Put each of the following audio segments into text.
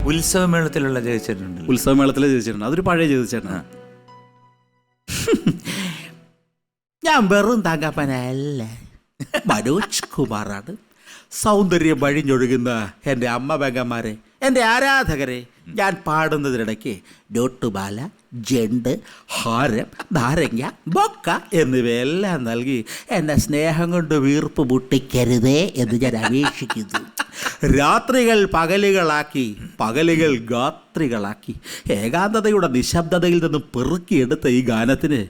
ഉത്സവമേളത്തിലുള്ള ജയചേട്ടനുണ്ട്. ഉത്സവമേളത്തിൽ ജയിച്ചിട്ടുണ്ട്. അതൊരു പഴയ ജയിച്ചേട്ടനാണ്. ഞാൻ വെറും തങ്കപ്പനല്ല, മനോജ് കുമാറാണ്. സൗന്ദര്യം വഴിഞ്ഞൊഴുകുന്ന എൻ്റെ അമ്മ പെങ്ങന്മാരെ, എൻ്റെ ആരാധകരെ, ഞാൻ പാടുന്നതിനിടയ്ക്ക് ഡോട്ടുമാല, ജണ്ട്, ഹാരം, നാരങ്ങ, ബൊക്ക എന്നിവയെല്ലാം നൽകി എന്നെ സ്നേഹം കൊണ്ട് വീർപ്പ് മുട്ടിക്കരുതേ എന്ന് ഞാൻ അപേക്ഷിക്കുന്നു. രാത്രികൾ പകലുകളാക്കി, പകലുകൾ രാത്രികളാക്കി, ഏകാന്തതയുടെ നിശബ്ദതയിൽ നിന്നും പെറുക്കിയെടുത്ത ഈ ഗാനത്തിന്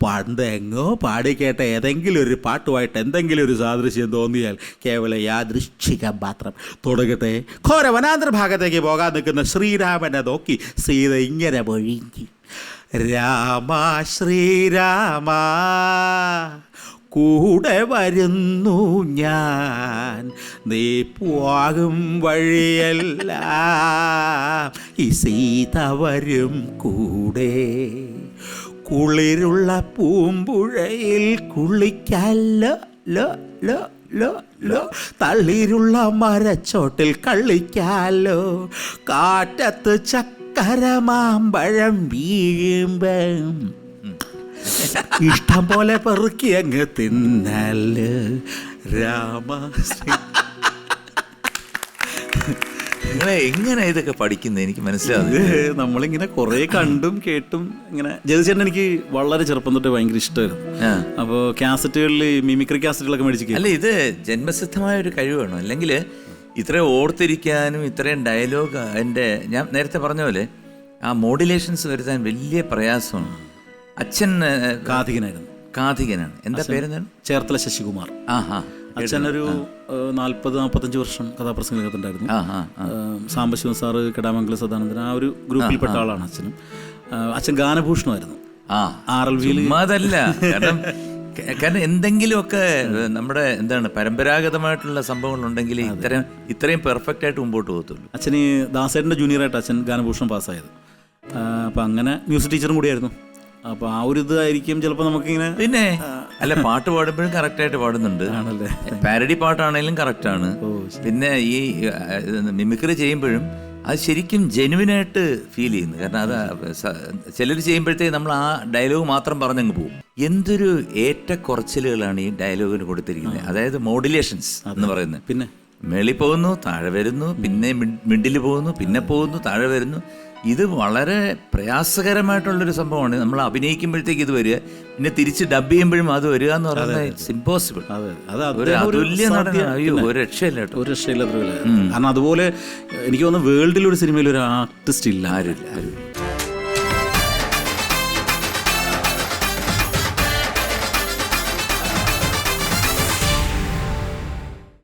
പണ്ട് എങ്ങോ പാടിക്കേട്ട ഏതെങ്കിലും ഒരു പാട്ടുമായിട്ട് എന്തെങ്കിലും ഒരു സാദൃശ്യം തോന്നിയാൽ കേവലം യാദൃശ്ചികം മാത്രം. തുടങ്ങട്ടെ. ഘോര വനാന്തര ഭാഗത്തേക്ക് പോകാൻ നിൽക്കുന്ന ശ്രീരാമനെ നോക്കി സീത ഇങ്ങനെ മൊഴിഞ്ഞി. രാമ ശ്രീരാമ കൂടെ വരുന്നു ഞാൻ, നീ പോകും വഴിയെല്ലാം ഈ സീത വരും കൂടെ. കുളിരുള്ള പൂമ്പുഴയിൽ കുളിക്കാലോ ലോ ലോ ലോ ലോ, തളിരുള്ള മരച്ചോട്ടിൽ കളിക്കാലോ, കാറ്റത്ത് ചക്കരമാമ്പഴം വീഴുമ്പം ഇഷ്ടം പോലെ പെറുക്കി അങ്ങ് തിന്നല് രാമ. നിങ്ങളെ എങ്ങനെ ഇതൊക്കെ പഠിക്കുന്നത് എനിക്ക് മനസ്സിലാവുന്നത്. നമ്മളിങ്ങനെ കുറെ കണ്ടും കേട്ടും ഇങ്ങനെ. ജയചേട്ടൻ എനിക്ക് വളരെ ചെറുപ്പം തൊട്ട് ഭയങ്കര ഇഷ്ടമായിരുന്നു. അപ്പോൾ കാസറ്റുകളിൽ മിമിക്രി കാസറ്റുകളൊക്കെ മേടിച്ചു. അല്ല, ഇത് ജന്മസിദ്ധമായ ഒരു കഴിവാണ്. അല്ലെങ്കിൽ ഇത്രയും ഓർത്തിരിക്കാനും ഇത്രയും ഡയലോഗ്, എൻ്റെ ഞാൻ നേരത്തെ പറഞ്ഞ പോലെ ആ മോഡുലേഷൻസ് വരുത്താൻ വലിയ പ്രയാസമാണ്. അച്ഛൻ കാഥികനാണ്. എന്താ പേരെന്താണ്? ചേർത്തല ശശികുമാർ. അച്ഛനൊരു 40-45 വർഷം കഥാപ്രസംഗത്തിലുണ്ടായിരുന്നു. സാംബശിവൻ സാറ്, കടാമംഗലം സദാനന്ദൻ, ആ ഒരു ഗ്രൂപ്പിൽപ്പെട്ട ആളാണ് അച്ഛനും. അച്ഛൻ ഗാനഭൂഷണമായിരുന്നു. അതല്ല കാരണം എന്തെങ്കിലുമൊക്കെ നമ്മുടെ എന്താണ് പരമ്പരാഗതമായിട്ടുള്ള സംഭവങ്ങളുണ്ടെങ്കിൽ ഇത്രയും പെർഫെക്റ്റ് ആയിട്ട് മുമ്പോട്ട് പോകത്തുള്ളൂ. അച്ഛന് ദാസേട്ടൻ്റെ ജൂനിയറായിട്ട് അച്ഛൻ ഗാനഭൂഷണം പാസ്സായത്. അപ്പം അങ്ങനെ മ്യൂസിക് ടീച്ചറും കൂടിയായിരുന്നു. അപ്പോൾ ആ ഒരു ഇതായിരിക്കും ചിലപ്പോൾ നമുക്കിങ്ങനെ. പിന്നെ അല്ല, പാട്ട് പാടുമ്പോഴും കറക്റ്റായിട്ട് പാടുന്നുണ്ട്. പാരഡി പാട്ടാണെങ്കിലും കറക്റ്റാണ്. പിന്നെ ഈ മിമിക്രി ചെയ്യുമ്പോഴും അത് ശരിക്കും ജെനുവിനായിട്ട് ഫീൽ ചെയ്യുന്നു. കാരണം അത് ചിലർ ചെയ്യുമ്പോഴത്തേക്ക് നമ്മൾ ആ ഡയലോഗ് മാത്രം പറഞ്ഞങ്ങ് പോകും. എന്തൊരു ഏറ്റക്കുറച്ചിലുകളാണ് ഈ ഡയലോഗിന് കൊടുത്തിരിക്കുന്നത്. അതായത് മോഡുലേഷൻസ് എന്ന് പറയുന്നത്. പിന്നെ മേളിൽ പോകുന്നു, താഴെ വരുന്നു, പിന്നെ മിഡിൽ പോകുന്നു, പിന്നെ പോകുന്നു, താഴെ വരുന്നു. ഇത് വളരെ പ്രയാസകരമായിട്ടുള്ളൊരു സംഭവമാണ്. നമ്മൾ അഭിനയിക്കുമ്പോഴത്തേക്ക് ഇത് വരിക, പിന്നെ തിരിച്ച് ഡബ് ചെയ്യുമ്പോഴും അത് വരിക എന്ന് പറയുന്നത് ഇറ്റ്സ് ഇമ്പോസിബിൾ. ഒരു അതുല്യ നടനാണ്. അയ്യോ, ഒരു രക്ഷയില്ല കേട്ടോ, ഒരു രക്ഷയില്ലാത്ത. കാരണം അതുപോലെ എനിക്ക് തോന്നുന്നു വേൾഡിലൊരു സിനിമയിൽ ഒരു ആർട്ടിസ്റ്റ് ഇല്ല, ആരും.